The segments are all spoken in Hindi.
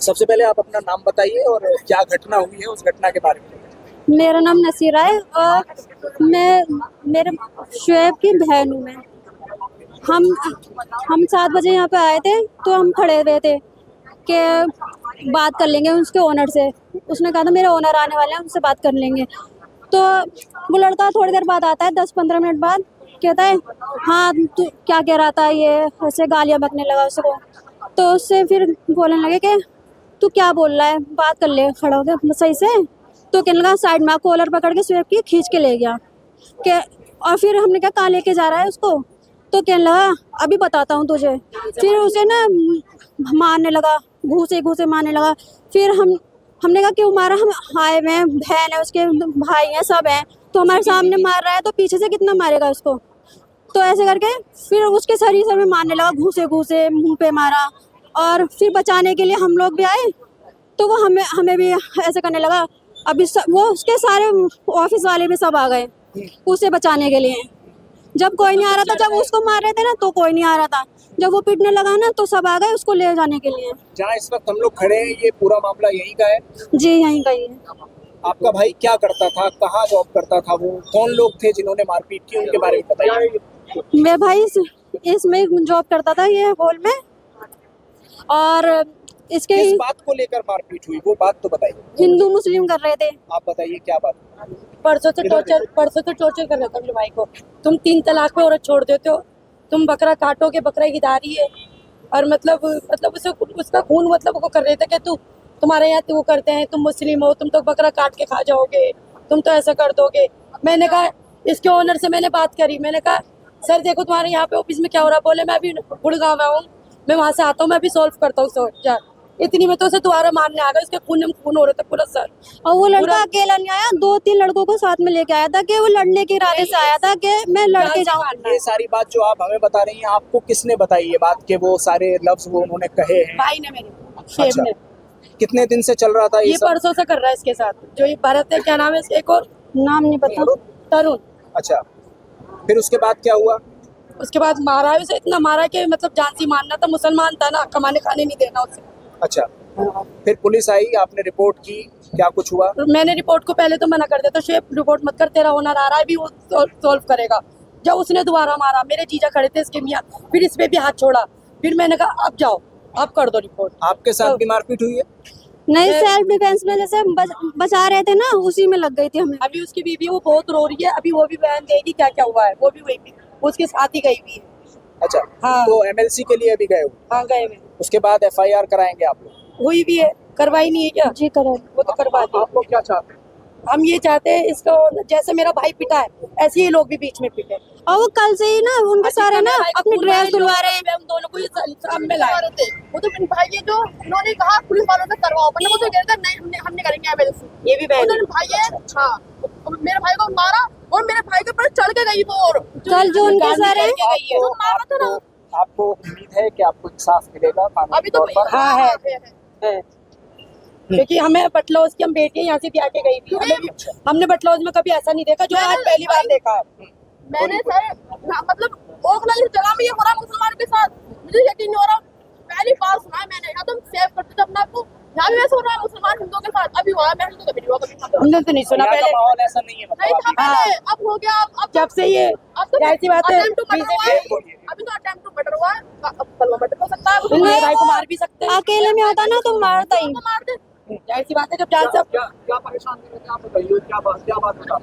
सबसे पहले आप अपना नाम बताइए और क्या घटना हुई है उस घटना के बारे में बताइए। मेरा नाम नसीरा है और मैं मेरे शुएब की बहन हूँ मैं। हम 7 बजे यहाँ पे आए थे तो हम खड़े हुए थे कि बात कर लेंगे उसके ओनर से। उसने कहा था मेरे ओनर आने वाले हैं, उनसे बात कर लेंगे। तो वो लड़का थोड़ी देर बाद आता है, 10-15 मिनट बाद कहता है हाँ तू क्या कह रहा था, ये ऐसे गालियाँ बकने लगा उसको। तो उससे फिर बोलने लगे कि तू क्या बोल रहा है, बात कर ले खड़ा हो गया सही से। तो कहने लगा साइड में कॉलर पकड़ के स्वेप की खींच के ले गया कि और फिर हमने कहा कहाँ लेके जा रहा है उसको। तो कहने लगा अभी बताता हूँ तुझे। फिर उसे ना मारने लगा, घूसे घूसे मारने लगा। फिर हमने कहा क्यों मारा, हम आए हुए हैं, बहन है उसके, भाई हैं, सब हैं, तो हमारे सामने मार रहा है तो पीछे से कितना मारेगा उसको। तो ऐसे करके फिर उसके शरीर से भी मारने लगा, घूसे घूसे मुंह पे मारा। और फिर बचाने के लिए हम लोग भी आए तो वो हमें भी ऐसे करने लगा। अभी वो उसके सारे ऑफिस वाले भी सब आ गए उसे बचाने के लिए। जब कोई नहीं आ रहा था, जब उसको मार रहे थे ना तो कोई नहीं आ रहा था, जब वो पीटने लगा ना तो सब आ गए उसको ले जाने के लिए। जहाँ इस वक्त हम लोग खड़े हैं ये पूरा मामला यहीं का है। जी यहीं का ही है। आपका भाई क्या करता था, कहाँ जॉब करता था, वो कौन लोग थे जिन्होंने मारपीट की, उनके बारे में बताइए। मेरा भाई इसमें जॉब करता था, ये हॉल में। और इसके किस बात को लेकर मारपीट हुई वो बात तो बताइए। हिंदू मुस्लिम कर रहे थे। आप बताइए क्या बात। परसों से टॉर्चर कर रहा था मेरे भाई को। तुम 3 तलाक पे औरत छोड़ देते हो, तुम बकरा काटोगे, बकरा की दारी है। और मतलब उसे उसका खून मतलब वो कर रहे थे कि तुम्हारे यहाँ तो वो करते हैं, तुम मुस्लिम हो, तुम तो बकरा काट के खा जाओगे, तुम तो ऐसा कर दोगे। मैंने कहा इसके ओनर से मैंने बात करी, मैंने कहा सर देखो तुम्हारे यहाँ पे ऑफिस में क्या हो रहा है। बोले मैं अभी गुड़गांव में हूँ, मैं वहाँ से आता हूँ, मैं अभी सॉल्व करता हूँ। इतनी में तो उसे दोबारा मारने आ गया, उसके खून में खून हो रहा था पूरा सर। और वो लड़का अकेला नहीं आया, 2-3 लड़कों को साथ में लेके आया था कि वो लड़ने के इरादे से आया था कि मैं लड़के जाऊँ। ये सारी बात जो आप हमें बता रही हैं आपको किसने बताई ये बात कि वो सारे लफ्ज वो उन्होंने कहे हैं? भाई ने, मेरे शेब ने। कितने दिन से चल रहा था ये सब? परसों से कर रहा है इसके साथ, जो ये भरत है, क्या नाम है इसका, एक और नाम नहीं पता। तरुण। अच्छा, फिर उसके बाद क्या हुआ? उसके बाद मारा है उसे, इतना मारा कि मतलब जान से मारना था। मुसलमान था ना, कमाने खाने नहीं देना उसे। अच्छा, फिर पुलिस आई, आपने रिपोर्ट की, क्या कुछ हुआ? मैंने रिपोर्ट को पहले तो मना कर दिया था, शेफ रिपोर्ट मत कर, तेरा ओनर आ रहा है, अभी वो सॉल्व करेगा। जब उसने दोबारा मारा, मेरे जीजा खड़े थे इसके मियाँ, फिर इस पे भी हाथ छोड़ा। फिर मैंने कहा अब जाओ, अब कर दो रिपोर्ट। आपके साथ भी मारपीट हुई है? नहीं, सेल्फ डिफेंस में जैसे बचा रहे थे ना, उसी में लग गई थी हमें। अभी उसकी बीवी वो बहुत रो रही है, अभी वो भी बयान देगी क्या क्या हुआ है। वो भी वही उसके साथ ही गई हुई है। अच्छा, हाँ। तो एमएलसी के लिए अभी गए हो? हाँ गए हुए, उसके बाद एफआईआर कराएंगे आप लोग? हुई भी है, करवाई नहीं है क्या? जी करो। वो तो करवा दो। आप लोग क्या चाहते हैं? हम ये चाहते हैं इसको, जैसे मेरा भाई पिटा है ऐसे ही लोग भी बीच में पिटे। और वो कल से ही ना उनके सारे ना अपनी ड्रेस धुलवा रहे हैं। हम दोनों को ये सामने लाए थे। वो तो मेरे भाई ये जो उन्होंने कहा पुलिस वालों से करवाओ, वरना वो तो कहते नहीं हमने करेंगे एमएलसी। ये भी बहन उन्होंने भाई है, हाँ मेरे भाई को मारा और मेरे भाई के ऊपर चढ़ के गई वो। और कल जो उनके सारे जो मारा था ना, आपको उम्मीद है कि आपको इंसाफ मिलेगा कानूनी अभी तो तौर पर? हाँ है। क्योंकि हमें बटलौज की, हम बेटियां यहाँ से ब्याह के गई थी, हमने बटलौज में कभी ऐसा नहीं देखा जो आज पहली बार देखा है। मैंने सर मतलब ओखला जगह में ये हो रहा मुसलमानों के साथ, मुझे यकीन नहीं हो रहा। पहली बार सुना है मैंने, यहाँ तो हम सेव करते थे अपने आप को, यहाँ भी वैसे हो रहा है मुसलमान हिंदुओं के साथ। अभी हुआ है, मैंने तो कभी नहीं हुआ, कभी हमने तो नहीं सुना यहाँ का पहले। माहौल ऐसा नहीं है नहीं था मतलब पहले, अब हो गया। अब जब से ये अब तो ऐसी बात है, अटेम्प्ट टू मर्डर हुआ है। अभी तो अटेम्प्ट टू मर्डर हुआ है, अब कल मर्डर हो सकता है। मेरे भाई को मार भी सकते हैं। अकेले में होता ना तो मारता ही। तो मार दे। ऐसी बात है, जब जान से क्या परेशान कर रहे थे आप बताइए, क्या बात बता?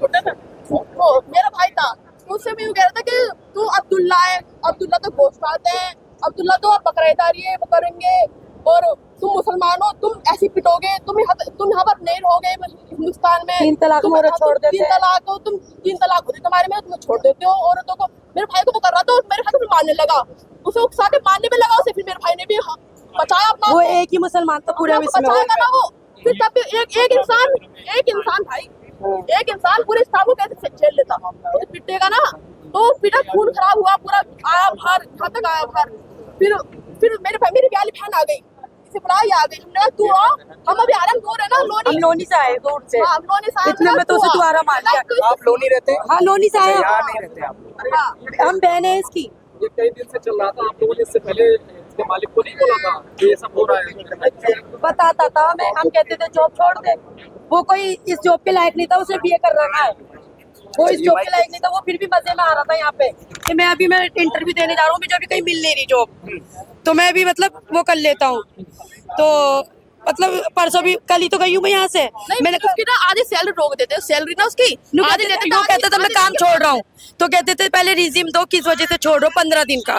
वो मेरा भाई था, उससे भी वो कह रहा था कि तू अब्दुल्ला है, अब्दुल्ला तो गोश्त खाते हैं, अब्दुल्ला तो अब बकरेदारी है वो करेंगे, और तुम मुसलमान हो, तुम ऐसी पिटोगे, तुम यहाँ पर नहीं रहोगे हिंदुस्तान में। 3 तलाक तुम औरत छोड़ देते 3 तलाक हो, तुम 3 तलाक होती तुम्हारे में, तुम छोड़ देते हो औरतों को। मेरे भाई को वो कर रहा था, मेरे भाई को भी मारने लगा, उसे उकसा के मारने में लगा उसे। फिर मेरे भाई ने भी बचाया अपना, वो एक ही मुसलमान था पूरे विश्व में। बचाएगा ना वो। फिर तब भी एक इंसान भाई, एक इंसान पूरे इस्लाम को कैसे झेल लेता? तो पिटेगा ना, तो पिटा, खून खराब हुआ पूरा, आया बाहर, यहाँ तक आया बाहर। फिर मेरी प्याली बहन आ गई, इसे बुलाई आ गई, हमने कहा तू आ, हम अभी आ रहे हैं, दूर है ना हम लोनी से आए, दूर से। हाँ, हम लोनी से आए। इतने में तो उसे दोबारा मार दिया। आप लोनी रहते हैं? हाँ लोनी से आए यहाँ हम। नहीं रहते आप? हम बहन है इसकी। ये कई दिन से चल रहा था, आप लोगों ने इससे पहले के मालिक को नहीं बोला था कि ये सब हो रहा है? बताता था मैं, हम कहते थे जॉब छोड़ दे, वो कोई इस जॉब के लायक नहीं था, उसे बीए कर रखा है, वो इस जॉब के लायक नहीं था, वो फिर भी मजे में आ रहा था यहाँ पे कि मैं इंटरव्यू देने जा रहा हूँ, मुझे अभी कहीं मिल नहीं रही जॉब, तो मैं भी मतलब वो कर लेता हूँ। तो मतलब परसों भी, कल ही तो गई हूँ मैं यहाँ से, नहीं मैंने उसकी ना आधी सैलरी रोक देते, सैलरी ना उसकी आधी लेते थे, वो कहता था मैं आधी काम देंगे। छोड़ रहा हूँ, तो कहते थे पहले रिज्यूम दो, किस वजह से छोड़ रहा हूँ, 15 दिन का,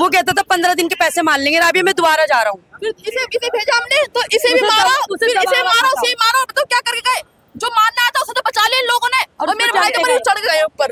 वो कहता था 15 दिन के पैसे मान लेंगे, अभी मैं दोबारा जा रहा हूँ। फिर इसे भेजा हमने, तो इसे भी उसे मारा, उसे फिर इसे दबा मारा, रखा उसे मारा, मतलब क्या करके गए, जो मारना आया था उसे तो बचा लिया इन लोगों ने, और मेरे भाई के ऊपर चढ़ गए ऊपर।